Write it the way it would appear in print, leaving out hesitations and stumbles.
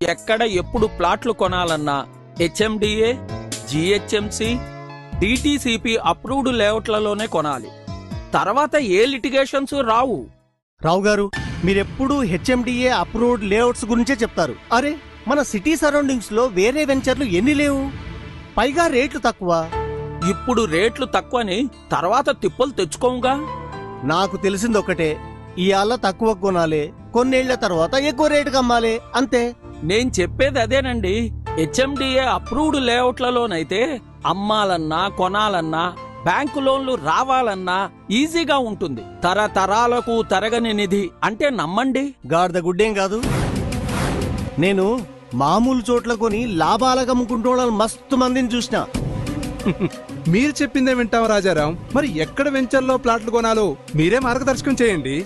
ఎక్కడ ఎప్పుడు ప్లాట్లు కొనాలన్నా హెచ్ఎండిఏ, జిహెచ్ఎంసి, డిటిసిపి అప్రూవ్డ్ లేఅవుట్లలోనే కొనాలి. తర్వాత ఏ లిటిగేషన్స్ రావు. రావు గారు, మీరెప్పుడు హెచ్ఎండిఏ అప్రూవ్డ్ లేఅవుట్స్ గురించే చెప్తారు. అరే, మన సిటీ సరౌండింగ్స్ లో వేరే వెంచర్లు ఎన్ని లేవు, పైగా రేట్లు తక్కువ. ఇప్పుడు రేట్లు తక్కువని తర్వాత తిప్పలు తెచ్చుకోముగా. నాకు తెలిసింది ఒకటే, ఇవాళ తక్కువ కొనాలి, కొన్నేళ్ల తర్వాత ఎక్కువ రేటుకి అమ్మాలి, అంతే. నేను చెప్పేది అదేనండి. హెచ్ఎండిఏ అప్రూవ్డ్ లేఅవుట్లలోనైతే అమ్మాలన్నా కొనాలన్నా బ్యాంకు లోన్లు రావాలన్నా ఈజీగా ఉంటుంది. తరతరాలకు తరగని నిధి అంటే నమ్మండి. గాడిద గుడ్డేం కాదు. నేను మామూలు చోట్ల కొని లాభాలకు అమ్ముకుంటూ మస్తు మందిని చూసిన. మీరు చెప్పిందే వింటాం రాజారాం. మరి ఎక్కడ వెంచర్లో ప్లాట్లు కొనాలో మీరే మార్గదర్శకం చేయండి.